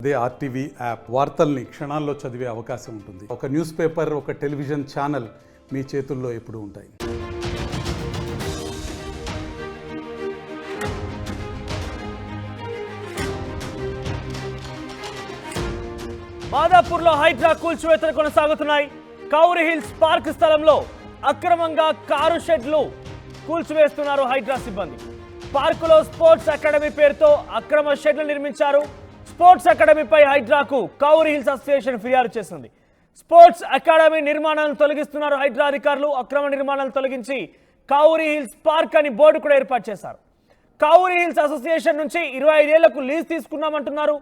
అదే RTV app వార్తల్ని క్షణాల్లో చదివే అవకాశం ఉంటుంది. ఒక న్యూస్ పేపర్, ఒక టెలివిజన్ ఛానల్ మీ చేతుల్లో ఎప్పుడూ ఉంటాయి. మాదాపూర్లో హైడ్రా కూల్చివేతలు కొనసాగుతున్నాయి. కౌరి హిల్స్ పార్క్ స్థలంలో అక్రమంగా కారు షెడ్లు కూల్చివేస్తున్నారు హైడ్రా సిబ్బంది. పార్కులో స్పోర్ట్స్ అకాడమీ పేరుతో అక్రమ షెడ్లు నిర్మించారు. స్పోర్ట్స్ అకాడమీపై హైడ్రాకు కౌరి హిల్స్ అసోసియేషన్ ఫిర్యాదు చేసింది. స్పోర్ట్స్ అకాడమీ నిర్మాణాలను తొలగిస్తున్నారు హైడ్రా అధికారులు. అక్రమ నిర్మాణాలను తొలగించి కౌరి హిల్స్ పార్క్ అని బోర్డు కూడా ఏర్పాటు చేశారు. కౌరి హిల్స్ అసోసియేషన్ నుంచి 25 ఏళ్లకు లీజ్ తీసుకున్నామంటున్నారు.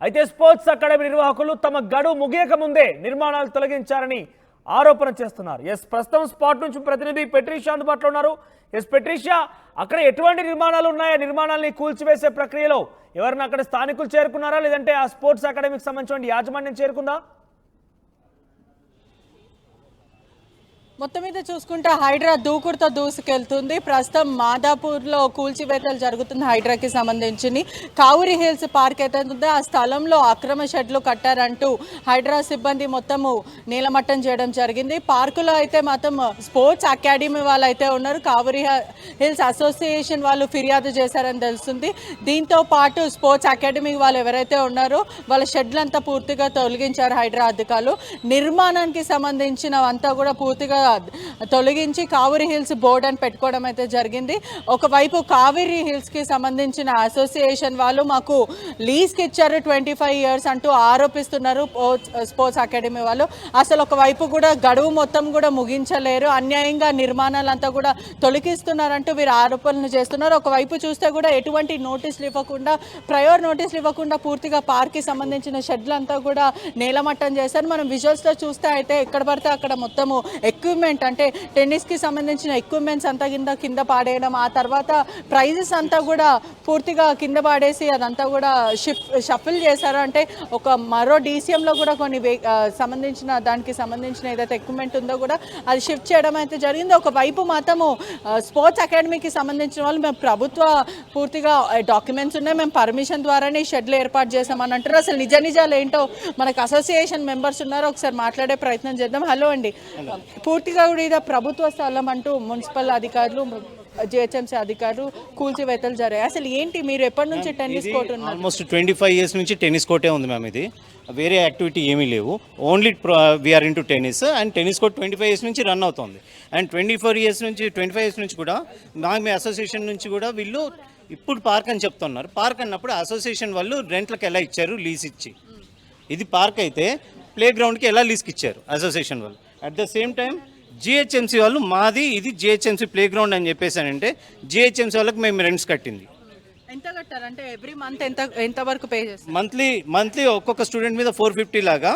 అయితే స్పోర్ట్స్ అకాడమీ నిర్వాహకులు తమ గడువు ముగియక ముందే నిర్మాణాలు తొలగించారని ఆరోపణ చేస్తున్నారు. ప్రస్తుతం స్పాట్ నుంచి ప్రతినిధి పెట్రిషియా అందుబాటులో ఉన్నారు. పెట్రిషియా, అక్కడ ఎటువంటి నిర్మాణాలు ఉన్నాయా? నిర్మాణాలని కూల్చివేసే ప్రక్రియలో ఎవరైనా అక్కడ స్థానికులు చేరుకున్నారా, లేదంటే ఆ స్పోర్ట్స్ అకాడమీకి సంబంధించిన యాజమాన్యం చేరుకుందా? మొత్తం మీద చూసుకుంటే హైడ్రా దూకుడుతో దూసుకెళ్తుంది. ప్రస్తుతం మాదాపూర్లో కూల్చివేతలు జరుగుతుంది. హైడ్రాకి సంబంధించి కౌరి హిల్స్ పార్క్ అయితే ఉందో ఆ స్థలంలో అక్రమ షెడ్లు కట్టారంటూ హైడ్రా సిబ్బంది మొత్తము నీలమట్టం చేయడం జరిగింది. పార్కులో అయితే మొత్తం స్పోర్ట్స్ అకాడమీ వాళ్ళు అయితే ఉన్నారు. కౌరి హిల్స్ అసోసియేషన్ వాళ్ళు ఫిర్యాదు చేశారని తెలుస్తుంది. దీంతో పాటు స్పోర్ట్స్ అకాడమీ వాళ్ళు ఎవరైతే ఉన్నారో వాళ్ళ షెడ్లంతా పూర్తిగా తొలగించారు హైడ్రా అధికారులు. నిర్మాణానికి సంబంధించినవంతా కూడా పూర్తిగా తొలగించి కావేరీ హిల్స్ బోర్డు అని పెట్టుకోవడం అయితే జరిగింది. ఒకవైపు కావేరీ హిల్స్కి సంబంధించిన అసోసియేషన్ వాళ్ళు మాకు లీజ్కి ఇచ్చారు 25 years అంటూ ఆరోపిస్తున్నారు స్పోర్ట్స్ అకాడమీ వాళ్ళు. అసలు ఒకవైపు కూడా గడువు మొత్తం కూడా ముగించలేరు, అన్యాయంగా నిర్మాణాలంతా కూడా తొలగిస్తున్నారంటూ వీరు ఆరోపణలు చేస్తున్నారు. ఒకవైపు చూస్తే కూడా ఎటువంటి నోటీసులు ఇవ్వకుండా, ప్రయర్ నోటీసులు ఇవ్వకుండా పూర్తిగా పార్క్కి సంబంధించిన షెడ్లంతా కూడా నేలమట్టం చేశారు. మనం విజువల్స్లో చూస్తే అయితే ఎక్కడ పడితే అక్కడ మొత్తము ఎక్విప్మెంట్ అంటే టెన్నిస్కి సంబంధించిన ఎక్విప్మెంట్స్ అంతా కింద పాడేయడం, ఆ తర్వాత ప్రైజెస్ అంతా కూడా పూర్తిగా కింద పాడేసి అదంతా కూడా షఫిల్ చేశారు. అంటే ఒక మరో డీసీఎంలో కూడా కొన్ని దానికి సంబంధించిన ఏదైతే ఎక్విప్మెంట్ ఉందో కూడా అది షిఫ్ట్ చేయడం అయితే జరిగింది. ఒకవైపు మాత్రము స్పోర్ట్స్ అకాడమీకి సంబంధించిన వాళ్ళు మేము ప్రభుత్వ పూర్తిగా డాక్యుమెంట్స్ ఉన్నాయి, మేము పర్మిషన్ ద్వారానే షెడ్లు ఏర్పాటు చేసామని అంటారు. అసలు నిజాలు ఏంటో మనకు అసోసియేషన్ మెంబర్స్ ఉన్నారు, ఒకసారి మాట్లాడే ప్రయత్నం చేద్దాం. హలో అండి, పూర్తిగా కూడా ఇది ప్రభుత్వ స్థలం అంటూ మున్సిపల్ అధికారులు, జిహెచ్ఎంసీ అధికారులు కూల్చివేతలు జరిగాయి. అసలు ఏంటి, మీరు ఎప్పటి నుంచి టెన్నిస్ కోర్ట్ ఉన్నారు? ఆల్మోస్ట్ 25 years నుంచి టెన్నిస్ కోర్టే ఉంది మ్యామ్. ఇది వేరే యాక్టివిటీ ఏమీ లేవు, only we're into tennis. And tennis court 25 years నుంచి రన్ అవుతుంది. అండ్ 25 years నుంచి కూడా మీ అసోసియేషన్ నుంచి కూడా వీళ్ళు ఇప్పుడు పార్క్ అని చెప్తున్నారు. పార్క్ అన్నప్పుడు అసోసియేషన్ వాళ్ళు రెంట్లకు ఎలా ఇచ్చారు, లీజ్ ఇచ్చి. ఇది పార్క్ అయితే ప్లే గ్రౌండ్కి ఎలా లీజ్కి ఇచ్చారు అసోసియేషన్ వాళ్ళు. At the same time GHMC వాళ్ళు మాది ఇది జిహెచ్ఎంసీ ప్లే గ్రౌండ్ అని చెప్పేసానంటే జిహెచ్ఎంసీ వాళ్ళకి మేము రెంట్స్ కట్టింది. ఎంత కట్టారు అంటే ఎవ్రీ మంత్ ఎంత వరకు పే చేస్తారు? మంత్లీ ఒక్కొక్క స్టూడెంట్ మీద 450 లాగా,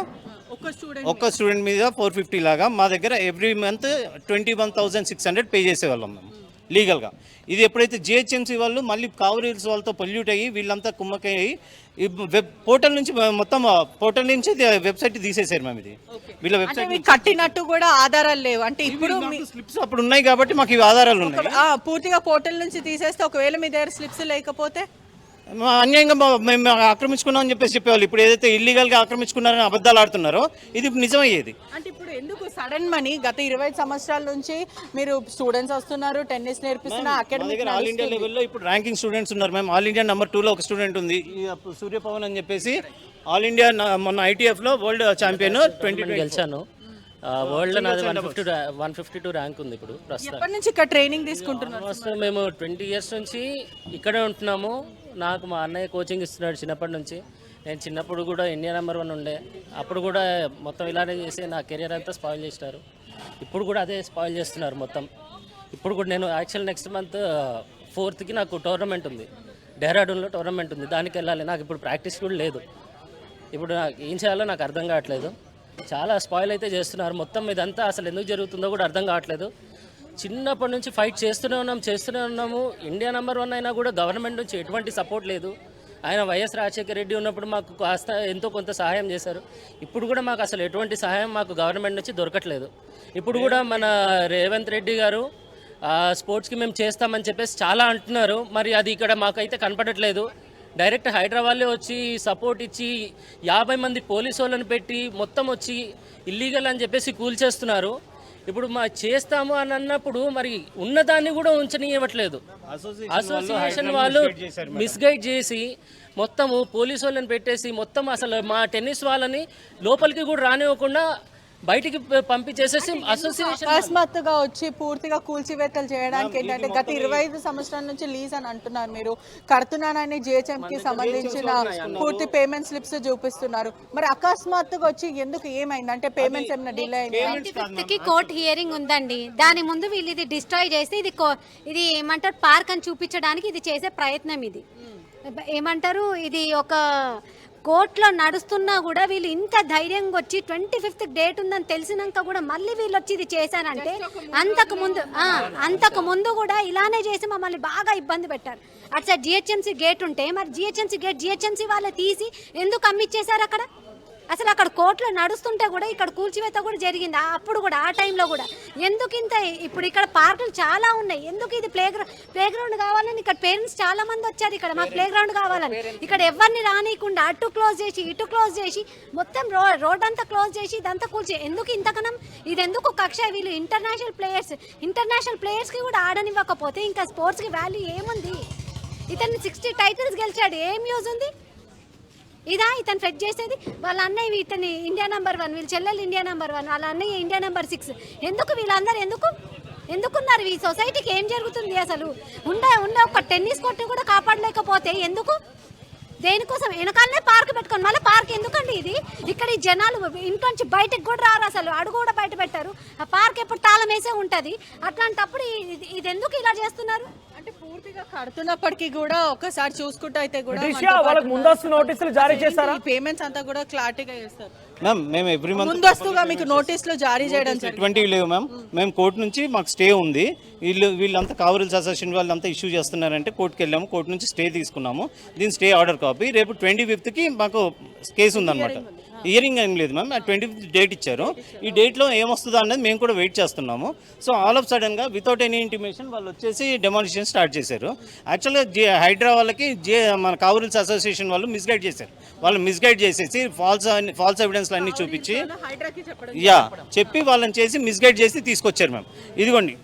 ఒక్క స్టూడెంట్ మీద 450 లాగా మా దగ్గర ఎవ్రీ మంత్ 21,600 పే చేసేవాళ్ళం మేము లీగల్గా. ఇది ఎప్పుడైతే జిహెచ్ఎంసీ వాళ్ళు మళ్ళీ కౌరి హిల్స్ వాళ్ళతో పొల్యూట్ అయ్యి వీళ్ళంతా కుమ్మకయ్యి వెబ్ పోర్టల్ నుంచి మొత్తం పోర్టల్ నుంచి వెబ్సైట్ తీసేసారు మేము. ఇది వీళ్ళ వెబ్సైట్ కట్టినట్టు కూడా ఆధారాలు లేవు అంటే ఇప్పుడు స్లిప్స్ అప్పుడు ఉన్నాయి కాబట్టి మాకు ఇవి ఆధారాలు ఉన్నాయి. పూర్తిగా పోర్టల్ నుంచి తీసేస్తే ఒకవేళ మీ దగ్గర స్లిప్స్ లేకపోతే అన్యాయంగా మేము ఆక్రమించుకున్నాం అని చెప్పేవాళ్ళు. ఇప్పుడు ఏదైతే ఇల్లీగల్గా ఆక్రమించుకున్నారని అబద్ధాలు ఆడుతున్నారో ఇది నిజమయ్యేది. అంటే ఇప్పుడు ఎందుకు సడన్ మనీ? గత 25 సంవత్సరాల నుంచి మీరు స్టూడెంట్స్ వస్తున్నారు, టెన్నిస్ నేర్పిస్తున్నారు, అకాడమీ ఆల్ ఇండియా లెవెల్లో ఇప్పుడు ర్యాంకింగ్ స్టూడెంట్స్ ఉన్నారు. మేము ఆల్ ఇండియా నెంబర్ 2లో ఒక స్టూడెంట్ ఉంది, సూర్యపవన్ అని చెప్పేసి. ఆల్ ఇండియా మొన్న ITFలో వరల్డ్ ఛాంపియన్ 2020 గెలిచాను. వరల్డ్ నాది 152 ర్యాంక్ ఉంది ఇప్పుడు ప్రస్తుతం. ఎప్పటి నుంచి ఇక్కడ ట్రైనింగ్ తీసుకుంటున్నారు? మేము 20 years నుంచి ఇక్కడే ఉంటున్నాము. నాకు మా అన్నయ్య కోచింగ్ ఇస్తున్నాడు చిన్నప్పటి నుంచి. నేను చిన్నప్పుడు కూడా ఇండియా నెంబర్ 1 ఉండే, అప్పుడు కూడా మొత్తం ఇలానే చేసి నా కెరియర్ అంతా స్పాయిల్ చేసినారు. ఇప్పుడు కూడా అదే స్పాయిల్ చేస్తున్నారు మొత్తం. ఇప్పుడు కూడా నేను యాక్చువల్ నెక్స్ట్ మంత్ 4th నాకు టోర్నమెంట్ ఉంది, డెహ్రాడూన్లో టోర్నమెంట్ ఉంది, దానికి వెళ్ళాలి. నాకు ఇప్పుడు ప్రాక్టీస్ కూడా లేదు. ఇప్పుడు నాకు ఏం చేయాలో నాకు అర్థం కావట్లేదు. చాలా స్పాయిల్ అయితే చేస్తున్నారు మొత్తం. ఇదంతా అసలు ఎందుకు జరుగుతుందో కూడా అర్థం కావట్లేదు. చిన్నప్పటి నుంచి ఫైట్ చేస్తూనే ఉన్నాము. ఇండియా నెంబర్ 1 అయినా కూడా గవర్నమెంట్ నుంచి ఎటువంటి సపోర్ట్ లేదు. ఆయన వైఎస్ రాజశేఖర రెడ్డి ఉన్నప్పుడు మాకు కాస్త ఎంతో కొంత సహాయం చేశారు. ఇప్పుడు కూడా మాకు అసలు ఎటువంటి సహాయం మాకు గవర్నమెంట్ నుంచి దొరకట్లేదు. ఇప్పుడు కూడా మన రేవంత్ రెడ్డి గారు స్పోర్ట్స్కి మేము చేస్తామని చెప్పేసి చాలా అంటున్నారు. మరి అది ఇక్కడ మాకైతే కనపడట్లేదు. డైరెక్ట్ హైదరాబాద్లో వచ్చి సపోర్ట్ ఇచ్చి 50 మంది పోలీసు వాళ్ళని పెట్టి మొత్తం వచ్చి ఇల్లీగల్ అని చెప్పేసి కూల్చేస్తున్నారు. ఇప్పుడు చేస్తాము అని అన్నప్పుడు మరి ఉన్నదాన్ని కూడా ఉంచనివ్వట్లేదు. అసోసియేషన్ వాళ్ళు మిస్గైడ్ చేసి మొత్తము పోలీసు వాళ్ళని పెట్టేసి మొత్తం అసలు మా టెన్నిస్ వాళ్ళని లోపలికి కూడా రానివ్వకుండా బయటికి పంపించేసేసి అసోసియేషన్ అకస్మాత్తుగా వచ్చి పూర్తిగా కూల్చివేతలు చేయడానికి ఏంటంటే గత 25 సంవత్సరాల నుంచి లీజ్ అని అంటున్నారు, మీరు కడుతున్నానని జిహెచ్ఎం కి సంబంధించిన పూర్తి పేమెంట్ స్లిప్స్ చూపిస్తున్నారు. మరి అకస్మాత్తుగా వచ్చి ఎందుకు ఏమైంది అంటే పేమెంట్స్ ఏమైనా డిలే అయింది? కోర్ట్ హియరింగ్ ఉందండి, దాని ముందు వీళ్ళు ఇది డిస్ట్రాయ్ చేసి ఇది ఏమంటారు పార్క్ అని చూపించడానికి ఇది చేసే ప్రయత్నం. ఇది ఏమంటారు, ఇది ఒక కోర్టులో నడుస్తున్నా కూడా వీళ్ళు ఇంత ధైర్యంగా వచ్చి 25th డేట్ ఉందని తెలిసినాక కూడా మళ్ళీ వీళ్ళు వచ్చి ఇది చేశారంటే అంతకు ముందు కూడా ఇలానే చేసి మమ్మల్ని బాగా ఇబ్బంది పెట్టారు. అటు సైడ్ జిహెచ్ఎంసీ గేట్ ఉంటే మరి జిహెచ్ఎంసీ వాళ్ళే తీసి ఎందుకు అమ్మిచ్చేశారు అక్కడ? అసలు అక్కడ కోర్టులో నడుస్తుంటే కూడా ఇక్కడ కూల్చివేత కూడా జరిగింది. అప్పుడు కూడా ఆ టైంలో కూడా ఎందుకు ఇంత ఇప్పుడు ఇక్కడ పార్కులు చాలా ఉన్నాయి, ఎందుకు ఇది ప్లే గ్రౌండ్ కావాలని ఇక్కడ పేరెంట్స్ చాలా మంది వచ్చారు. ఇక్కడ మాకు ప్లే గ్రౌండ్ కావాలని ఇక్కడ ఎవరిని రానియకుండా అటు క్లోజ్ చేసి ఇటు క్లోజ్ చేసి మొత్తం రోడ్ అంతా క్లోజ్ చేసి ఇదంతా కూల్చి ఎందుకు ఇంతకనం ఇది ఎందుకు కక్ష? వీళ్ళు ఇంటర్నేషనల్ ప్లేయర్స్కి కూడా ఆడనివ్వకపోతే ఇంకా స్పోర్ట్స్కి వాల్యూ ఏముంది? ఇతన్ని 60 టైటిల్స్ గెలిచాడు, ఏం యూజ్ ఉంది? ఇదా ఇతను ఫెట్ చేసేది? వాళ్ళ అన్నయ్య ఇతని ఇండియా నెంబర్ 1, వీళ్ళ చెల్లెలు ఇండియా నెంబర్ 1, వాళ్ళ అన్నయ్య ఇండియా నెంబర్ 6. ఎందుకు వీళ్ళందరూ ఎందుకున్నారు? ఈ సొసైటీకి ఏం జరుగుతుంది అసలు? ఉండే ఒక టెన్నిస్ కోర్టు కూడా కాపాడలేకపోతే ఎందుకు? దేనికోసం? వెనకాలనే పార్క్ పెట్టుకోండి. మళ్ళీ పార్క్ ఎందుకండి ఇది? ఇక్కడ ఈ జనాలు ఇంట్లోంచి బయటకు కూడా రారు, అసలు అడుగు కూడా బయట పెట్టారు. ఆ పార్క్ ఎప్పుడు తాళం వేసే ఉంటుంది. అట్లాంటప్పుడు ఇది ఎందుకు ఇలా చేస్తున్నారు? అంటే పూర్తిగా కడుతున్నప్పటికీ కూడా ఒకసారి చూసుకుంటూ అయితే కూడా వాళ్ళకి ముందస్తు నోటీసులు జారీ చేస్తారా? పేమెంట్స్ అంతా కూడా క్లారిటీగా చేస్తారు మ్యామ్. మేము ఎవ్రీ మంత్ ముందస్తుగా మీకు నోటీసులు జారీ చేయడం ఎటువంటి లేవు మ్యామ్. మేము కోర్టు నుంచి మాకు స్టే ఉంది. వీళ్ళంతా కావూరిల్స్ అసోసియేషన్ వాళ్ళంతా ఇష్యూ చేస్తున్నారంటే కోర్టుకి వెళ్ళాము, కోర్టు నుంచి స్టే తీసుకున్నాము. దీని స్టే ఆర్డర్ కాపీ రేపు 25th మాకు కేసు ఉందన్నమాట. హియరింగ్ ఏం లేదు మ్యామ్, 25th డేట్ ఇచ్చారు. ఈ డేట్లో ఏమొస్తుందో అనేది మేము కూడా వెయిట్ చేస్తున్నాము. సో ఆల్ ఆఫ్ సడన్గా వితౌట్ ఎనీ ఇంటిమేషన్ వాళ్ళు వచ్చేసి డెమాలిషన్ స్టార్ట్ చేశారు. యాక్చువల్గా హైడ్రా వాళ్ళకి మన కావూరిల్స్ అసోసియేషన్ వాళ్ళు మిస్గైడ్ చేశారు. వాళ్ళు మిస్గైడ్ చేసేసి ఫాల్స్ ఎవిడెన్స్లు అన్నీ చూపించి చెప్పి వాళ్ళని చేసి మిస్గైడ్ చేసి తీసుకొచ్చారు మ్యామ్. ఇదిగోండి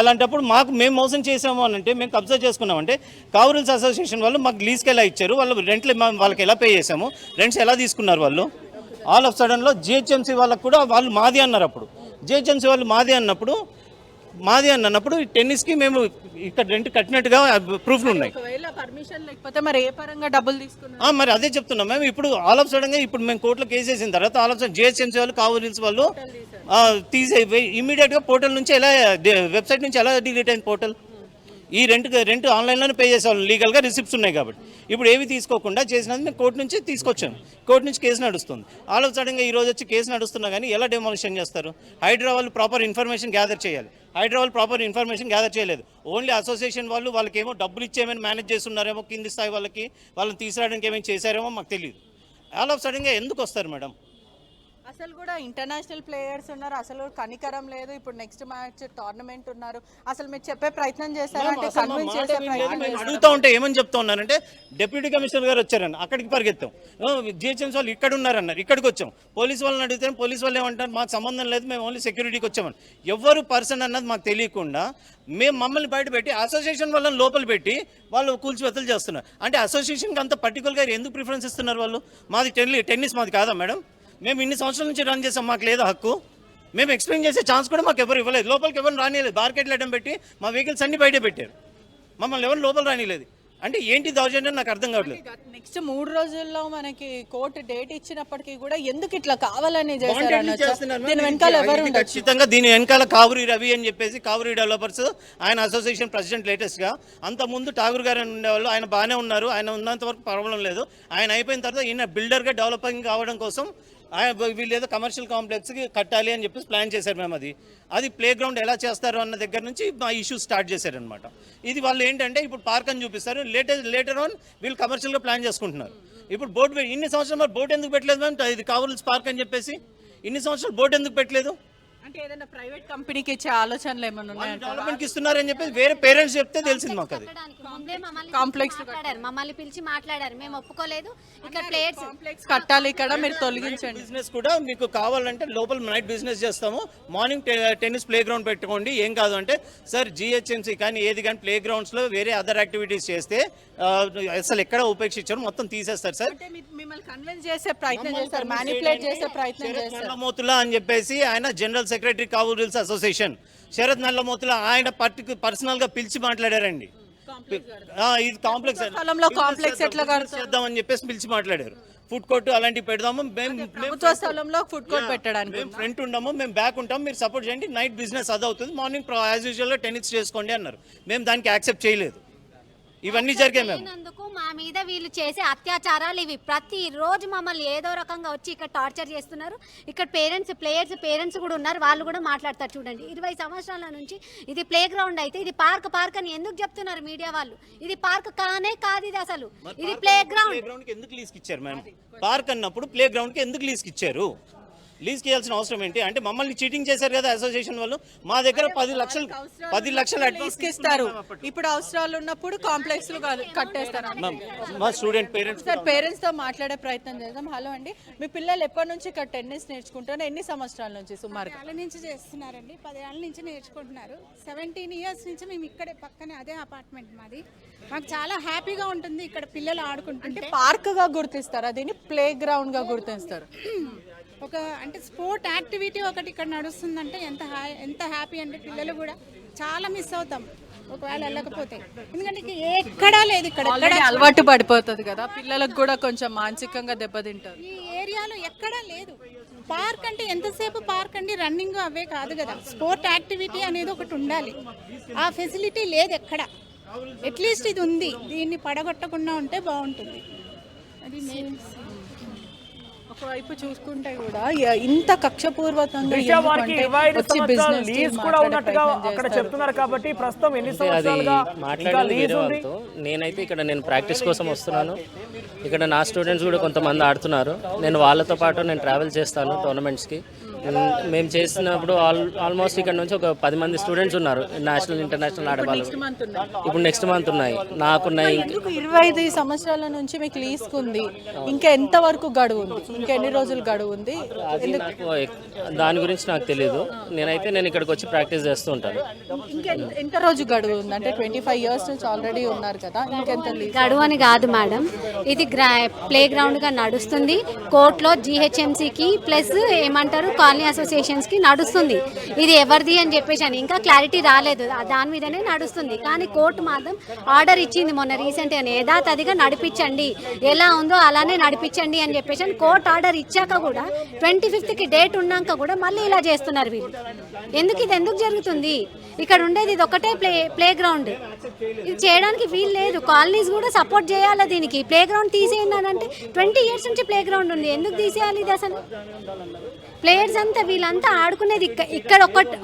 అలాంటప్పుడు మేము మోసం చేసాము అని అంటే మేము కబ్జా చేసుకున్నామంటే కావూరిల్స్ అసోసియేషన్ వాళ్ళు మాకు లీజ్కి ఎలా ఇచ్చారు, వాళ్ళు రెంట్లు వాళ్ళకి ఎలా పే చేసాము, రెంట్స్ ఎలా తీసుకున్నారు వాళ్ళు? ఆల్ ఆఫ్ సడన్లో జిహెచ్ఎంసీ వాళ్ళకు కూడా వాళ్ళు మాది అన్నారు. అప్పుడు జిహెచ్ఎంసీ వాళ్ళు మాది అన్నప్పుడు టెన్నిస్కి మేము ఇక్కడ రెంట్ కట్టినట్టుగా ప్రూఫ్లు ఉన్నాయి. పర్మిషన్ లేకపోతే మరి ఏ పరంగా డబ్బులు తీసుకున్నారు? మరి అదే చెప్తున్నాం మేము. ఇప్పుడు ఆల్ ఆఫ్ సడన్గా ఇప్పుడు మేము కోర్టులో కేసు వేసిన తర్వాత ఆల్ ఆఫ్ సడన్ జిహెచ్ఎంసీ వాళ్ళు కావూరిల్స్ వాళ్ళు ఇమీడియట్గా పోర్టల్ నుంచి ఎలా వెబ్సైట్ నుంచి ఎలా డిలీట్ అయింది పోర్టల్? ఈ రెంట్ ఆన్లైన్లోనే పే చేసేవాళ్ళం, లీగల్గా రిసిప్ట్స్ ఉన్నాయి కాబట్టి. ఇప్పుడు ఏవి తీసుకోకుండా చేసినది మేము కోర్టు నుంచి తీసుకొచ్చాము. కోర్టు నుంచి కేసు నడుస్తుంది. ఆల్ ఆఫ్ సడన్గా ఈ రోజు వచ్చి కేసు నడుస్తున్నా కానీ ఎలా డెమాలిషన్ చేస్తారు? హైడ్రా వాళ్ళు ప్రాపర్ ఇన్ఫర్మేషన్ గ్యాదర్ చేయాలి. హైడ్రా వాళ్ళు ప్రాపర్ ఇన్ఫర్మేషన్ గ్యాదర్ చేయలేదు. ఓన్లీ అసోసియేషన్ వాళ్ళకేమో డబ్బులు ఇచ్చేమని మేనేజ్ చేస్తున్నారేమో, కింది స్థాయి వాళ్ళని తీసుకురావడానికి ఏమైనా చేశారేమో మాకు తెలియదు. ఆల్ ఆఫ్ సడన్గా ఎందుకు వస్తారు మేడం? అసలు కూడా ఇంటర్నేషనల్ ప్లేయర్స్ ఉన్నారు, అసలు కనికరం లేదు. ఇప్పుడు నెక్స్ట్ మ్యాచ్ టోర్నమెంట్ ఉన్నారు, అసలు మీరు చెప్పే ప్రయత్నం చేస్తారంటే కన్విన్స్ చేసే ప్రయత్నం అడుగుతూ ఉంటే ఏమని చెప్తా ఉన్నారంటే డిప్యూటీ కమిషనర్ గారు వచ్చారని అక్కడికి పరిగెత్తాం. జిహెచ్ఎంసీ వాళ్ళు ఇక్కడ ఉన్నారన్నారు, ఇక్కడికి వచ్చాం. పోలీసు వాళ్ళని అడిగితే పోలీసు వాళ్ళు ఏమంటారు, మాకు సంబంధం లేదు, మేము ఓన్లీ సెక్యూరిటీకి వచ్చామని. ఎవరు పర్సన్ అన్నది మాకు తెలియకుండా మమ్మల్ని బయట పెట్టి అసోసియేషన్ వాళ్ళని లోపల పెట్టి వాళ్ళు కూల్చివేతలు చేస్తున్నారు. అంటే అసోసియేషన్కి అంత పర్టికులర్గా ఎందుకు ప్రిఫరెన్స్ ఇస్తున్నారు వాళ్ళు? మాది టెన్నిస్ మాది కాదా మేడం? మేము ఇన్ని సంవత్సరాల నుంచి రన్ చేసాం, మాకు లేదా హక్కు? మేము ఎక్స్ప్లెయిన్ చేసే ఛాన్స్ కూడా మాకు ఎవరు ఇవ్వలేదు. లోపలికి ఎవరు రానిలేదు, బార్కెట్లు అడ్డం పెట్టి మా వెహికల్స్ అన్ని బయటే పెట్టారు. మమ్మల్ని ఎవరు లోపల రానిలేదు. అంటే ఏంటి దౌర్జన్యం నాకు అర్థం కావట్లేదు. నెక్స్ట్ 3 రోజుల్లో మనకి కోర్టు డేట్ ఇచ్చినప్పటికీ కూడా ఎందుకు ఇట్లా కావాలని చేస్తున్నారు? ఖచ్చితంగా దీని వెనకాల కావూరి రవి అని చెప్పేసి కావూరి డెవలపర్స్ ఆయన అసోసియేషన్ ప్రెసిడెంట్ లేటెస్ట్గా. అంత ముందు ఠాగూర్ గారు ఉండేవాళ్ళు, ఆయన బాగానే ఉన్నారు, ఆయన ఉన్నంత వరకు ప్రాబ్లం లేదు. ఆయన అయిపోయిన తర్వాత ఈయన బిల్డర్గా డెవలపింగ్ కావడం కోసం వీళ్ళు ఏదో కమర్షియల్ కాంప్లెక్స్కి కట్టాలి అని చెప్పేసి ప్లాన్ చేశారు మేము. అది ప్లే గ్రౌండ్ ఎలా చేస్తారు అన్న దగ్గర నుంచి మా ఇష్యూ స్టార్ట్ చేశారనమాట. ఇది వాళ్ళు ఏంటంటే ఇప్పుడు పార్క్ అని చూపిస్తారు, లేటర్ ఆన్ వీళ్ళు కమర్షియల్గా ప్లాన్ చేసుకుంటున్నారు. ఇప్పుడు బోర్డు ఇన్ని సంవత్సరాలు బోర్డు ఎందుకు పెట్టలేదు మేము? ఇది కావూరిల్స్ పార్క్ అని చెప్పేసి ఇన్ని సంవత్సరాలు బోర్డు ఎందుకు పెట్టలేదు? అంటే ఏదైనా ప్రైవేట్ కంపెనీకి ఇచ్చే ఆలోచనలు ఏమైనా ఉన్నాయంట? డెవలప్మెంట్కి ఇస్తున్నారని చెప్పేసి వేరే పేరెంట్స్ చెప్తే తెలిసింది మాకు అది. మమ్మల్ని పిలిచి మాట్లాడారు, మేము ఒప్పుకోలేదు. ఇక్కడ ప్లేయర్స్ కాంప్లెక్స్ కట్టాలి, ఇక్కడ మీరు తొలగించండి. బిజినెస్ కూడా మీకు కావాలంటే లోపల నైట్ బిజినెస్ చేస్తాము, మార్నింగ్ టెన్నిస్ ప్లే గ్రౌండ్ పెట్టుకోండి, ఏం కాదు అంటే సార్ జిహెచ్ఎంసీ కానీ ఏది కానీ ప్లే గ్రౌండ్స్లో వేరే అదర్ యాక్టివిటీస్ చేస్తే అసలు ఎక్కడ ఉపేక్షించారు, మొత్తం తీసేస్తారు సార్. మిమ్మల్ని కన్విన్స్ చేసే ప్రయత్నం చేస్తారు, మ్యానిపులేట్ చేసే ప్రయత్నం చేస్తారు. నల్లమోతుల అని చెప్పేసి ఆయన general secretary Kavuri Hills association Sarath Nallamothula ఆయన పర్సనల్ గా పిలిచి మాట్లాడారండి. ఇది కాంప్లెక్స్ స్థలంలో కాంప్లెక్స్ ఎట్లా చేద్దామని చెప్పేసి పిలిచి మాట్లాడారు. ఫుడ్ కోర్ట్ అలాంటివి పెడదాము, ప్రభుత్వ స్థలంలో ఫుడ్ కోర్ట్ పెట్టడానికి మేము ఫ్రంట్ ఉండము, మేము బ్యాక్ ఉంటాం, మీరు సపోర్ట్ చేయండి, నైట్ బిజినెస్ అది అవుతుంది, మార్నింగ్ యాజ్ యూజువల్ గా టెన్నిస్ చేసుకోండి అన్నారు. మేము దానికి యాక్సెప్ట్ చేయలేదు. ఇవన్నీ జరిగాయి మేము. మా మీద వీళ్ళు చేసే అత్యాచారాలు ఇవి. ప్రతిరోజు మమ్మల్ని ఏదో రకంగా వచ్చి ఇక్కడ టార్చర్ చేస్తున్నారు. ఇక్కడ ప్లేయర్స్ కూడా ఉన్నారు, వాళ్ళు కూడా మాట్లాడతారు. చూడండి, 20 సంవత్సరాల నుంచి ఇది ప్లే గ్రౌండ్ అయితే ఇది పార్క్ అని ఎందుకు చెప్తున్నారు మీడియా వాళ్ళు? ఇది పార్క్ కానే కాదు, ఇది అసలు ఇది ప్లే గ్రౌండ్. ఎందుకు లీజ్ ఇచ్చారు మేడం? పార్క్ అన్నప్పుడు ప్లే గ్రౌండ్ కి ఎందుకు లీజ్ ఇచ్చారు? లీజ్ చేయాల్సిన అవసరం ఏంటి? అంటే మమ్మల్ని చీటింగ్ చేశారు కదా అసోసియేషన్ వాళ్ళు. మా దగ్గర 10 లక్షలు ఇస్తారు. ఇప్పుడు అవసరాలు ఉన్నప్పుడు కాంప్లెక్స్ కట్టేస్తారు. మా స్టూడెంట్ పేరెంట్స్ తో మాట్లాడే ప్రయత్నం చేద్దాం. హలో అండి, మీ పిల్లలు ఎప్పటి నుంచి ఇక్కడ టెన్నిస్ నేర్చుకుంటారు? ఎన్ని సంవత్సరాల నుంచి సుమారు? 10 నుంచి చేస్తున్నారండి, 10 ఏళ్ళ నుంచి నేర్చుకుంటున్నారు. 17 ఇయర్స్ నుంచి మేము ఇక్కడే పక్కనే, అదే అపార్ట్మెంట్ మాది. మాకు చాలా హ్యాపీగా ఉంటుంది ఇక్కడ పిల్లలు ఆడుకుంటుంటే. పార్క్ గా గుర్తిస్తారా దీన్ని? ప్లే గ్రౌండ్ గా గుర్తిస్తారు. ఒక అంటే స్పోర్ట్ యాక్టివిటీ ఒకటి ఇక్కడ నడుస్తుందంటే ఎంత హ్యాపీ అంటే పిల్లలు కూడా చాలా మిస్ అవుతాం ఒకవేళ వెళ్ళకపోతే. ఎందుకంటే ఎక్కడా లేదు ఇక్కడ, అలవాటు పడిపోతుంది కదా పిల్లలకు కూడా, కొంచెం మానసికంగా దెబ్బతింటారు. ఈ ఏరియాలో ఎక్కడా లేదు. పార్క్ అంటే ఎంతసేపు పార్క్ అండి, రన్నింగ్ అవే కాదు కదా, స్పోర్ట్ యాక్టివిటీ అనేది ఒకటి ఉండాలి. ఆ ఫెసిలిటీ లేదు ఎక్కడ. అట్లీస్ట్ ఇది ఉంది, దీన్ని పడగొట్టకుండా ఉంటే బాగుంటుంది. అది మెయిన్. ఒకవైపు చూసుకుంటే కూడా ఇంత కక్షపూర్వకంగా వారికి 25 సంవత్సరాలు లీజ్ కూడా ఉన్నట్టుగా అక్కడ చెప్తున్నారు. కాబట్టి ప్రస్తుతం ఎన్ని సంవత్సరాలుగా లీజ్ ఉంది? నేనైతే ఇక్కడ నేను ప్రాక్టీస్ కోసం వస్తున్నాను. ఇక్కడ నా స్టూడెంట్స్ కూడా కొంతమంది ఆడుతున్నారు. నేను వాళ్ళతో పాటు నేను ట్రావెల్ చేస్తాను టోర్నమెంట్స్కి. మేము చేసినప్పుడు ఆల్మోస్ట్ ఇక్కడ నుంచి ఒక 10 మంది స్టూడెంట్స్ ఉన్నారు, నేషనల్ ఇంటర్నేషనల్ ఆడవాళ్ళు. ఇప్పుడు నెక్స్ట్ మంత్ ఉన్నాయి, నాకున్నాయి. 25 సంవత్సరాల నుంచి మీకు లీజ్ ఉంది, ఇంకా ఎంత వరకు గడువు ఉంది? ఇంకా ఎన్ని రోజులు గడువు ఉంది? దాని గురించి నాకు తెలియదు. నేను ఇక్కడికి వచ్చి ప్రాక్టీస్ చేస్తూ ఉంటాను. ఇంకా ఎంత రోజు గడువు ఉంది? అంటే 25 ఇయర్స్ నుంచి ఆల్రెడీ ఉన్నారు కదా, ఇంకెంత లీజ్? గడువు అని కాదు మేడం, ఇది ప్లే గ్రౌండ్ గా నడుస్తుంది. కోర్టులో జిహెచ్ఎంసీకి ప్లస్ ఏమంటారు కాలనీ అసోసియేషన్స్ కి నడుస్తుంది. ఇది ఎవరిది అని చెప్పేసి అని ఇంకా క్లారిటీ రాలేదు, దాని మీదనే నడుస్తుంది. కానీ కోర్టు మాత్రం ఆర్డర్ ఇచ్చింది మొన్న రీసెంట్ గా, యథాతథిగా నడిపించండి, ఎలా ఉందో అలానే నడిపించండి అని చెప్పేసి అని కోర్టు ఆర్డర్ ఇచ్చాక కూడా 25th కి డేట్ ఉన్నాక కూడా మళ్ళీ ఇలా చేస్తున్నారు వీళ్ళు. ఎందుకు జరుగుతుంది? ఇక్కడ ఉండేది ఇది ఒకటే ప్లే గ్రౌండ్, ఇది చేయడానికి వీలు లేదు. కాలనీస్ కూడా సపోర్ట్ చేయాలి దీనికి. ప్లే గ్రౌండ్ తీసేయండి అని అంటే 20 years నుంచి ప్లే గ్రౌండ్ ఉంది, ఎందుకు తీసేయాలి ఇది? అసలు ప్లేయర్స్ అంతా వీళ్ళంతా ఆడుకునేది ఇక్కడ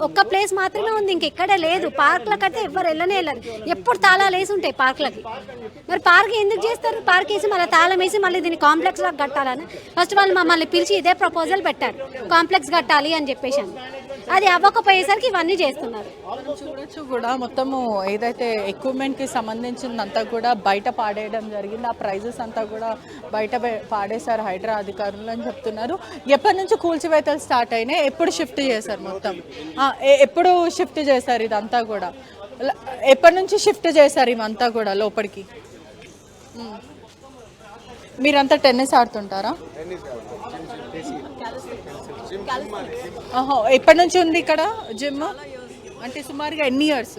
ఒక్క ప్లేస్ మాత్రమే ఉంది, ఇంకెక్కడ లేదు. పార్క్లకు అయితే ఎవరు వెళ్ళరు, ఎప్పుడు తాళాలు వేసి ఉంటాయి పార్క్లకి. మరి పార్క్ ఎందుకు చేస్తారు? పార్క్ వేసి మళ్ళీ తాళం వేసి మళ్ళీ దీన్ని కాంప్లెక్స్ లాగా కట్టాలని ఫస్ట్ వాళ్ళు మమ్మల్ని పిలిచి ఇదే ప్రపోజల్ పెట్టారు, కాంప్లెక్స్ కట్టాలి అని చెప్పేసి. అది అవ్వకపోయేసరికి ఇవన్నీ చేస్తున్నారు. చూడొచ్చు కూడా మొత్తము ఏదైతే ఎక్విప్మెంట్ కి సంబంధించిందంతా కూడా బయట పాడేయడం జరిగింది. ఆ ప్రైజెస్ అంతా కూడా బయట పాడేశారు హైడ్రా అధికారులు అని చెప్తున్నారు. ఎప్పటి నుంచి కూల్చివేతలు స్టార్ట్ అయినాయి? ఎప్పుడు షిఫ్ట్ చేశారు? మొత్తం ఎప్పుడు షిఫ్ట్ చేశారు ఇదంతా కూడా? ఎప్పటి నుంచి షిఫ్ట్ చేశారు ఇవంతా కూడా లోపలికి? మీరంతా టెన్నిస్ ఆడుతుంటారా? ఎప్పటి నుంచి ఉంది ఇక్కడ జిమ్? అంటే సుమారుగా ఎన్ని years?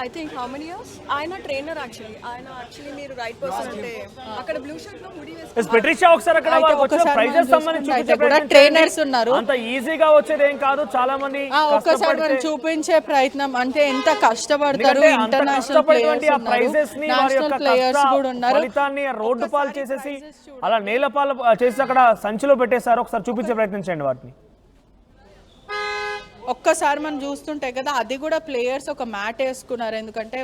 I think how many years? ఆయన ట్రైనర్ యాక్చువల్లీ మీరు రైట్ పర్సన్. అంటే అక్కడ బ్లూ షర్ట్ లో ముడి వేసుకొని పెట్రిషా ఒకసారి అక్కడ వచ్చిన ప్రైజెస్ సంబంధించి చూపించే ప్రయత్నం ట్రైనర్స్ ఉన్నారు. అంత ఈజీగా వచ్చేది ఏం కాదు, చాలా మంది ఒక్కసారి మనం చూపించే ప్రయత్నం. అంటే ఎంత కష్టపడతారు, ఇంటర్నేషనల్ ప్లేయర్స్ కూడా ఉన్నారు. ఫలితాన్ని రోడ్డు పాలు చేసేసి అలా నేల పాలు చేసి అక్కడ సంచిలో పెట్టేశారు. ఒకసారి చూపించే ప్రయత్నం చేయండి వాటిని. ఒక్కసారి మనం చూస్తుంటే కదా, అది కూడా ప్లేయర్స్ ఒక మ్యాట్ వేసుకున్నారు. ఎందుకంటే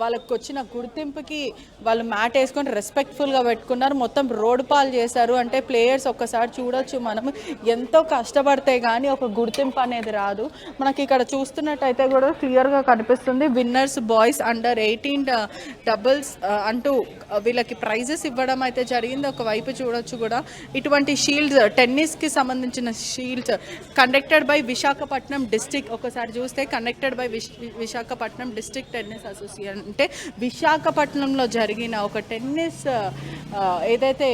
వాళ్ళకి వచ్చిన గుర్తింపుకి వాళ్ళు మ్యాట్ వేసుకొని రెస్పెక్ట్ఫుల్గా పెట్టుకున్నారు. మొత్తం రోడ్ పాలు చేశారు. అంటే ప్లేయర్స్ ఒక్కసారి చూడొచ్చు మనం, ఎంతో కష్టపడితే కానీ ఒక గుర్తింపు అనేది రాదు. మనకి ఇక్కడ చూస్తున్నట్టయితే కూడా క్లియర్గా కనిపిస్తుంది. విన్నర్స్ బాయ్స్ అండర్ 18 డబుల్స్ అంటూ వీళ్ళకి ప్రైజెస్ ఇవ్వడం అయితే జరిగింది. ఒకవైపు చూడొచ్చు కూడా ఇటువంటి షీల్డ్స్, టెన్నిస్కి సంబంధించిన shields conducted by Visakhapatnam district. ఒకసారి చూస్తే conducted by Visakhapatnam district tennis association. అంటే విశాఖపట్నంలో జరిగిన ఒక టెన్నిస్ ఏదైతే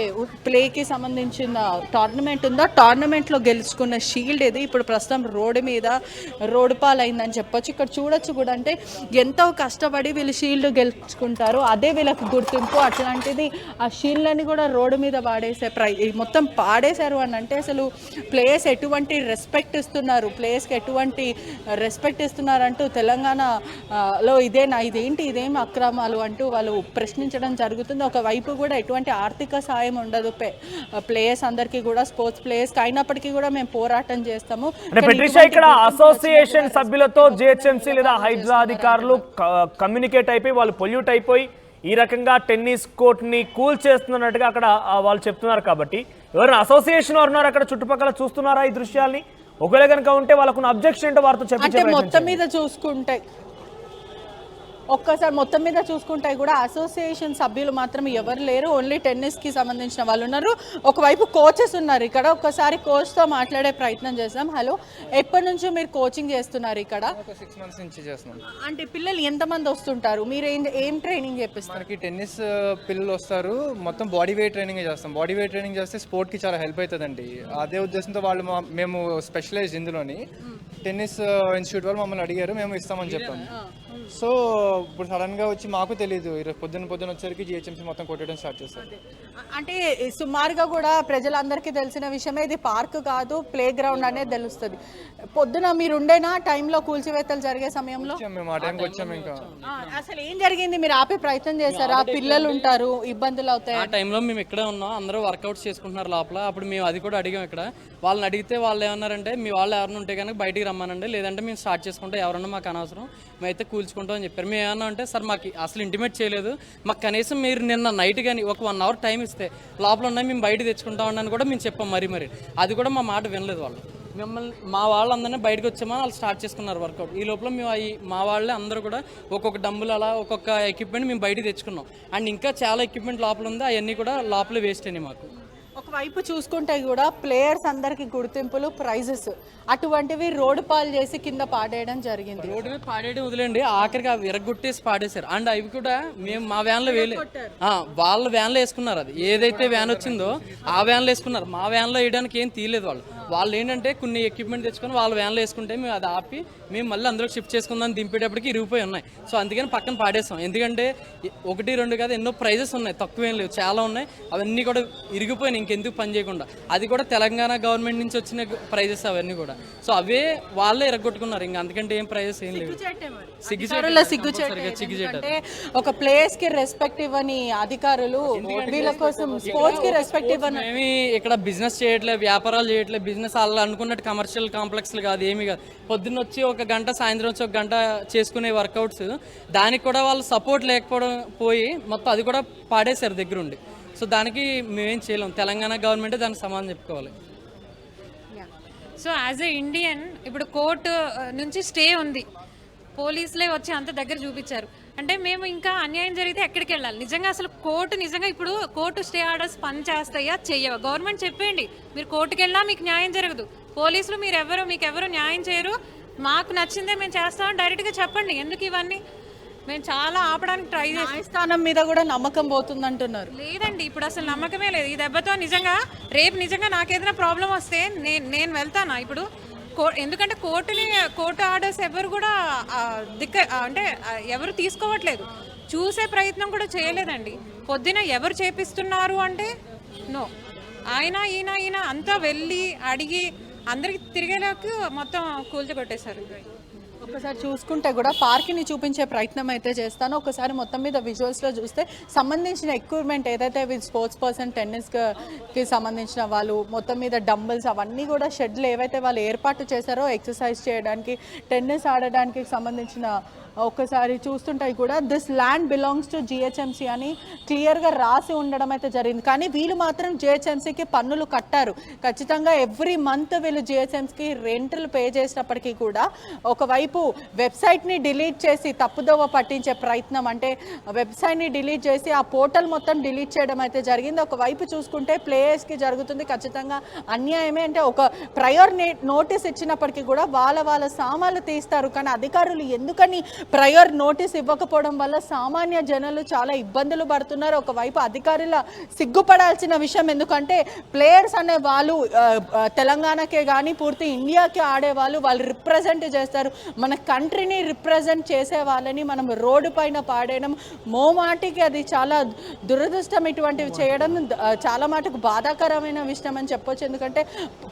ప్లేకి సంబంధించిన టోర్నమెంట్ ఉందో, టోర్నమెంట్లో గెలుచుకున్న షీల్డ్ ఇది ఇప్పుడు ప్రస్తుతం రోడ్డు పాలైందని చెప్పొచ్చు. ఇక్కడ చూడొచ్చు కూడా, అంటే ఎంతో కష్టపడి వీళ్ళు షీల్డ్ గెలుచుకుంటారు, అదే వీళ్ళకి గుర్తింపు. అట్లాంటిది ఆ షీల్డ్ని కూడా రోడ్డు మీద మొత్తం పాడేశారు అని అంటే అసలు ప్లేయర్స్ ఎటువంటి రెస్పెక్ట్ ఇస్తున్నారు, ప్లేయర్స్కి ఎటువంటి రెస్పెక్ట్ ఇస్తున్నారంటూ తెలంగాణలో ఇదేం అక్రమాలు అంటూ వాళ్ళు ప్రశ్నించడం జరుగుతుంది. ఒకవైపు కూడా ఎటువంటి ఆర్థిక సాయం ఉండదు ప్లేయర్స్ అందరికీ కూడా, స్పోర్ట్స్ ప్లేయర్స్ అయినప్పటికీ కూడా మేము పోరాటం చేస్తాము. ఇక్కడ అసోసియేషన్ సభ్యులతో జిహెచ్ఎంసీ లేదా హైడ్రా అధికారులు కమ్యూనికేట్ అయిపోయి వాళ్ళు పొల్యూట్ అయిపోయి ఈ రకంగా టెన్నిస్ కోర్ట్ని కూల్ చేస్తున్నట్టుగా అక్కడ వాళ్ళు చెప్తున్నారు. కాబట్టి ఎవరైనా అసోసియేషన్ ఉన్నారు అక్కడ చుట్టుపక్కల చూస్తున్నారా ఈ దృశ్యాల్ని? ఒకవేళ కనుక ఉంటే వాళ్ళకున్న అబ్జెక్షన్ ఏంటో వారితో అంటే మొత్తం మీద చూసుకుంటే కూడా అసోసియేషన్ సభ్యులు మాత్రం ఎవరు లేరు. ఓన్లీ టెన్నిస్కి సంబంధించిన వాళ్ళు ఉన్నారు. ఒకవైపు కోచెస్ ఉన్నారు ఇక్కడ. ఒక్కసారి కోచ్తో మాట్లాడే ప్రయత్నం చేస్తాం. హలో, ఎప్పటి నుంచి మీరు కోచింగ్ చేస్తున్నారు ఇక్కడ? 6 months నుంచి చేస్తున్నాం. అంటే పిల్లలు ఎంతమంది వస్తుంటారు? మీరు ఏం ట్రైనింగ్ చేపిస్తారు? మనకి టెన్నిస్ పిల్లలు వస్తారు. మొత్తం బాడీ వెయిట్ ట్రైనింగ్ చేస్తాం. బాడీ వెయిట్ ట్రైనింగ్ చేస్తే స్పోర్ట్కి చాలా హెల్ప్ అవుతుందండి. అదే ఉద్దేశంతో మేము స్పెషలైజ్ ఇందులోని టెన్నిస్ ఇన్స్టిట్యూట్ వాళ్ళు మమ్మల్ని అడిగారు, మేము ఇస్తామని చెప్పాము. సో ఇప్పుడు సడన్గా వచ్చి మాకు తెలియదు, ఈరోజు పొద్దున్న వచ్చేసరికి జిహెచ్ఎంసీ మొత్తం కొట్టడం స్టార్ట్ చేస్తారు. అంటే సుమారుగా కూడా ప్రజలందరికీ తెలిసిన విషయమే, ఇది పార్క్ కాదు ప్లే గ్రౌండ్ అనేది తెలుస్తుంది. పొద్దున మీరు ఉండేనా టైంలో కూల్చివేతలు జరిగే సమయంలో? మేము ఆ టైంకి వచ్చాము. ఇంకా అసలు ఏం జరిగింది? మీరు ఆపే ప్రయత్నం చేశారా? పిల్లలు ఉంటారు, ఇబ్బందులు అవుతాయి. ఆ టైంలో మేము ఇక్కడే ఉన్నాం, అందరూ వర్కౌట్స్ చేసుకుంటున్నారు లోపల. అప్పుడు మేము అది కూడా అడిగాం ఇక్కడ. వాళ్ళని అడిగితే వాళ్ళు ఏమన్నారంటే, మీ వాళ్ళు ఎవరైనా ఉంటే కనుక బయటికి రమ్మానండి, లేదంటే మేము స్టార్ట్ చేసుకుంటే ఎవరన్నా మాకు అనవసరం, మేమైతే కూల్చుకుంటాం అని చెప్పారు. మేము ఏమన్నా అంటే, సార్ మాకు అసలు ఇంటిమేట్ చేయలేదు, మాకు కనీసం మీరు నిన్న నైట్ కానీ ఒక 1 hour టైం ఇస్తే లోపల ఉన్నాయి మేము బయట తెచ్చుకుంటామని అని కూడా మేము చెప్పాం. మరి అది కూడా మా మాట వినలేదు వాళ్ళు. మా వాళ్ళందరినీ బయటకు వచ్చామని వాళ్ళు స్టార్ట్ చేసుకున్నారు వర్కౌట్. ఈ లోపల మేము మా వాళ్ళే అందరూ కూడా ఒక్కొక్క డంబులు అలా ఒక్కొక్క ఎక్విప్మెంట్ మేము బయట తెచ్చుకున్నాం. అండ్ ఇంకా చాలా ఎక్విప్మెంట్ లోపల ఉంది, అవన్నీ కూడా లోపలే వేస్ట్ అయినాయి మాకు. ఒకవైపు చూసుకుంటే కూడా ప్లేయర్స్ అందరికి గుర్తింపులు, ప్రైజెస్ అటువంటివి రోడ్డు పాలు చేసి కింద పాడేయడం జరిగింది. రోడ్డు మీద పాడేయడం వదిలేండి, ఆఖరికి అవి విరగొట్టేసి పాడేశారు. అండ్ అవి కూడా మేము మా వ్యాన్లో వాళ్ళ వ్యాన్లో వేసుకున్నారు. అది ఏదైతే వ్యాన్ వచ్చిందో ఆ వ్యాన్లో వేసుకున్నారు. మా వ్యాన్లో వేయడానికి ఏం తీయలేదు వాళ్ళు ఏంటంటే కొన్ని ఎక్విప్మెంట్ తెచ్చుకొని వాళ్ళ వ్యాన్లో వేసుకుంటే మేము అది ఆపి మేము మళ్ళీ అందరూ షిఫ్ట్ చేసుకుందాం దింపేటప్పటికి ఇరిగిపోయి ఉన్నాయి. సో అందుకని పక్కన పాడేస్తాం. ఎందుకంటే 1, 2 కాదు ఎన్నో ప్రైజెస్ ఉన్నాయి, తక్కువేం లేవు, చాలా ఉన్నాయి. అవన్నీ కూడా ఇరిగిపోయినాయి ఇంకెందుకు పని చేయకుండా. అది కూడా తెలంగాణ గవర్నమెంట్ నుంచి వచ్చిన ప్రైజెస్ అవన్నీ కూడా. సో అవే వాళ్ళే ఇరగొట్టుకున్నారు. ఇంకా అందుకంటే ఏం ప్రైజెస్ ఏం లేవు. సిగ్గుచేటే ఒక ప్లేయర్స్ కి రెస్పెక్ట్ ఇవ్వని అధికారులు వీళ్ళ కోసం స్పోర్ట్స్ కి రెస్పెక్ట్ ఇవ్వని. మేము ఇక్కడ బిజినెస్ చేయట్లేదు, వ్యాపారాలు చేయట్లేదు. బిజినెస్ వాళ్ళు అనుకున్నట్టు కమర్షియల్ కాంప్లెక్స్లు కాదు, ఏమి కాదు. పొద్దున్న వచ్చి 1 గంట, సాయంత్రం వచ్చి 1 గంట చేసుకునే వర్కౌట్స్, దానికి కూడా వాళ్ళు సపోర్ట్ లేకపోవడం పోయి మొత్తం అది కూడా పాడేశారు దగ్గరుండి. సో దానికి మేమేం చేయలేం. తెలంగాణ గవర్నమెంటే దానికి సమాధానం చెప్పుకోవాలి. సో యాజ్ ఏ ఇండియన్ ఇప్పుడు కోర్టు నుంచి స్టే ఉంది, పోలీసులే వచ్చి అంత దగ్గర చూపించారు అంటే మేము ఇంకా అన్యాయం జరిగితే ఎక్కడికి వెళ్ళాలి? నిజంగా అసలు కోర్టు నిజంగా ఇప్పుడు కోర్టు స్టే ఆర్డర్స్ పని చేస్తాయా చెయ్యవా? గవర్నమెంట్ చెప్పేయండి, మీరు కోర్టుకు వెళ్ళినా మీకు న్యాయం జరగదు. పోలీసులు మీకు ఎవరు న్యాయం చేయరు, మాకు నచ్చిందే మేము చేస్తామని డైరెక్ట్గా చెప్పండి. ఎందుకు ఇవన్నీ? మేము చాలా ఆపడానికి ట్రై చేస్తాం. న్యాయస్థానం మీద కూడా నమ్మకం పోతుంది అంటున్నారు. లేదండి, ఇప్పుడు అసలు నమ్మకమే లేదు. ఈ దెబ్బతో నిజంగా రేపు నిజంగా నాకేదైనా ప్రాబ్లం వస్తే నేను వెళ్తానా ఇప్పుడు? ఎందుకంటే కోర్టు ఆర్డర్స్ ఎవరు కూడా అంటే ఎవరు తీసుకోవట్లేదు, చూసే ప్రయత్నం కూడా చేయలేదండి. పొద్దున ఎవరు చేపిస్తున్నారు అంటే నో, ఈయన అంతా వెళ్ళి అడిగి అందరికి తిరిగేలాకి మొత్తం కూల్చొట్టేశారు. ఒకసారి చూసుకుంటే కూడా పార్క్ని చూపించే ప్రయత్నం అయితే చేస్తాను. ఒకసారి మొత్తం మీద విజువల్స్లో చూస్తే సంబంధించిన ఎక్విప్మెంట్ ఏదైతే విత్ స్పోర్ట్స్ పర్సన్ టెన్నిస్కి సంబంధించిన వాళ్ళు మొత్తం మీద డంబుల్స్ అవన్నీ కూడా షెడ్లు ఏవైతే వాళ్ళు ఏర్పాటు చేశారో ఎక్సర్సైజ్ చేయడానికి టెన్నిస్ ఆడడానికి సంబంధించిన ఒక్కసారి చూస్తుంటే కూడా this land belongs to GHMC అని క్లియర్గా రాసి ఉండడం అయితే జరిగింది. కానీ వీళ్ళు మాత్రం జిహెచ్ఎంసీకి పన్నులు కట్టారు. ఖచ్చితంగా ఎవ్రీ మంత్ వీళ్ళు జిహెచ్ఎంసీకి రెంట్లు పే చేసినప్పటికీ కూడా ఒకవైపు వెబ్సైట్ని డిలీట్ చేసి తప్పుదోవ పట్టించే ప్రయత్నం, అంటే వెబ్సైట్ని డిలీట్ చేసి ఆ పోర్టల్ మొత్తం డిలీట్ చేయడం అయితే జరిగింది. ఒకవైపు చూసుకుంటే ప్లేయర్స్కి జరుగుతుంది ఖచ్చితంగా అన్యాయమే. అంటే ఒక ప్రయర్ నోటీస్ ఇచ్చినప్పటికీ కూడా వాళ్ళ సామాన్లు తీస్తారు. కానీ అధికారులు ఎందుకని ప్రయర్ నోటీస్ ఇవ్వకపోవడం వల్ల సామాన్య జనాలు చాలా ఇబ్బందులు పడుతున్నారు. ఒకవైపు అధికారుల సిగ్గుపడాల్సిన విషయం, ఎందుకంటే ప్లేయర్స్ అనే వాళ్ళు తెలంగాణకే కానీ పూర్తి ఇండియాకి ఆడేవాళ్ళు, వాళ్ళు రిప్రజెంట్ చేస్తారు. మన కంట్రీని రిప్రజెంట్ చేసే వాళ్ళని మనం రోడ్డు పైన పాడేయడం మోమాటికి అది చాలా దురదృష్టం. ఇటువంటివి చేయడం చాలా మటుకు బాధాకరమైన విషయం అని చెప్పొచ్చు. ఎందుకంటే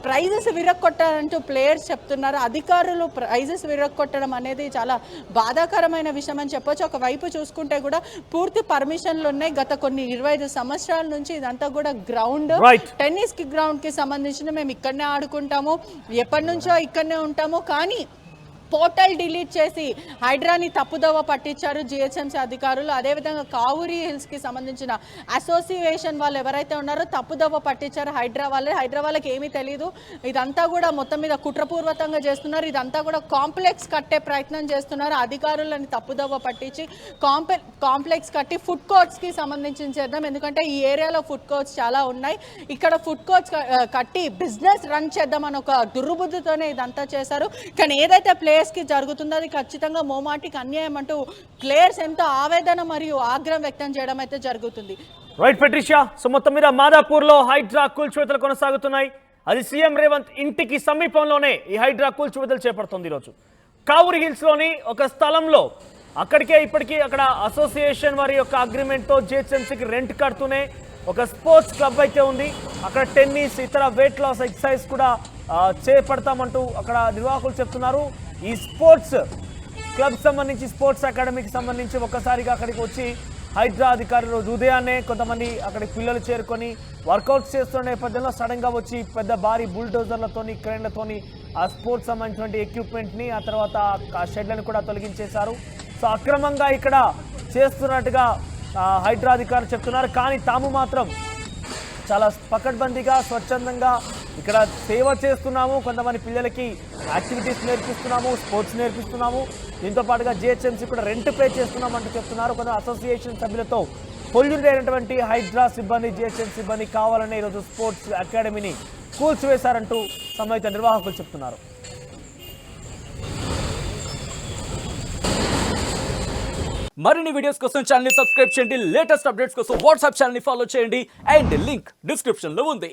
ప్రైజెస్ విరక్కొట్టారంటూ ప్లేయర్స్ చెప్తున్నారు. అధికారులు ప్రైజెస్ విరక్కొట్టడం అనేది చాలా బాధాకరమైన విషయం అని చెప్పొచ్చు. ఒకవైపు చూసుకుంటే కూడా పూర్తి పర్మిషన్లు ఉన్నాయి. గత కొన్ని 25 సంవత్సరాల నుంచి ఇదంతా కూడా గ్రౌండ్, టెన్నిస్ గ్రౌండ్ కి సంబంధించిన మేము ఇక్కడనే ఆడుకుంటాము, ఎప్పటి నుంచో ఇక్కడనే ఉంటాము. కానీ పోర్టల్ డిలీట్ చేసి హైడ్రాని తప్పుదోవ పట్టించారు జిహెచ్ఎంసీ అధికారులు. అదేవిధంగా కావురి హిల్స్కి సంబంధించిన అసోసియేషన్ వాళ్ళు ఎవరైతే ఉన్నారో తప్పుదోవ పట్టించారు హైడ్రా వాళ్ళకి ఏమీ తెలియదు. ఇదంతా కూడా మొత్తం మీద కుట్రపూర్వకంగా చేస్తున్నారు. ఇదంతా కూడా కాంప్లెక్స్ కట్టే ప్రయత్నం చేస్తున్నారు. అధికారులని తప్పుదోవ పట్టించి కాంప్లెక్స్ కట్టి ఫుడ్ కోర్ట్స్కి సంబంధించి చేద్దాం. ఎందుకంటే ఈ ఏరియాలో ఫుడ్ కోర్ట్స్ చాలా ఉన్నాయి. ఇక్కడ ఫుడ్ కోర్ట్స్ కట్టి బిజినెస్ రన్ చేద్దామని ఒక దుర్బుద్ధితోనే ఇదంతా చేశారు. కానీ ఏదైతే ప్లేయర్స్కి జరుగుతుందో అది ఖచ్చితంగా మోమాటికి అన్యాయం అంటూ ప్లేయర్స్ ఎంతో ఆవేదన మరియు ఆగ్రహం వ్యక్తం చేయడం అయితే జరుగుతుంది. రైట్ పెట్రిషియా, సో మొత్తం మీద మాదాపూర్లో హైడ్రా కూల్చివేతలు కొనసాగుతున్నాయి. అది సీఎం రేవంత్ ఇంటికి సమీపంలోనే ఈ హైడ్రా కూల్చివేతలు చేపడుతుంది. ఈరోజు కావురి హిల్స్లోని ఒక స్థలంలో అక్కడికే ఇప్పటికీ అక్కడ అసోసియేషన్ వారి యొక్క అగ్రిమెంట్తో జిహెచ్ఎంసీకి రెంట్ కడుతూనే ఒక స్పోర్ట్స్ క్లబ్ అయితే ఉంది. అక్కడ టెన్నిస్, ఇతర వెయిట్ లాస్ ఎక్సర్సైజ్ కూడా చేపడతామంటూ అక్కడ నిర్వాహకులు చెప్తున్నారు. ఈ స్పోర్ట్స్ క్లబ్ సంబంధించి స్పోర్ట్స్ అకాడమీకి సంబంధించి ఒక్కసారిగా అక్కడికి వచ్చి హైడ్రా అధికారులు ఉదయాన్నే కొంతమంది అక్కడికి పిల్లలు చేరుకొని వర్కౌట్స్ చేస్తున్న నేపథ్యంలో సడన్గా వచ్చి పెద్ద భారీ బుల్డోజర్లతోని క్రేన్లతోని ఆ స్పోర్ట్స్ సంబంధించిన ఎక్విప్మెంట్ని ఆ తర్వాత ఆ షెడ్లను కూడా తొలగించేశారు. సో అక్రమంగా ఇక్కడ చేస్తున్నట్టుగా హైడ్రా అధికారులు చెప్తున్నారు. కానీ తాము మాత్రం చాలా పకడ్బందీగా స్వచ్ఛందంగా ఇక్కడ సేవ చేస్తున్నాము, కొంతమంది పిల్లలకి యాక్టివిటీస్ నేర్పిస్తున్నాము, స్పోర్ట్స్ నేర్పిస్తున్నాము, దీంతో పాటుగా జిహెచ్ఎంసీ కూడా రెంట్ పే చేస్తున్నామంటూ చెప్తున్నారు. కొంత అసోసియేషన్ సభ్యులతో పొల్యూట్ అయినటువంటి హైడ్రా సిబ్బంది, జిహెచ్ఎంసీ సిబ్బంది కావాలనే ఈరోజు స్పోర్ట్స్ అకాడమీని కూల్చివేశారంటూ సంబంధిత నిర్వాహకులు చెప్తున్నారు. మరిన్ని వీడియోస్ కోసం ఛానల్ ని సబ్స్క్రైబ్ చేయండి. లేటెస్ట్ అప్డేట్స్ కోసం వాట్సాప్ ఛానల్ ని ఫాలో చేయండి. అండ్ లింక్ డిస్క్రిప్షన్ లో ఉంది.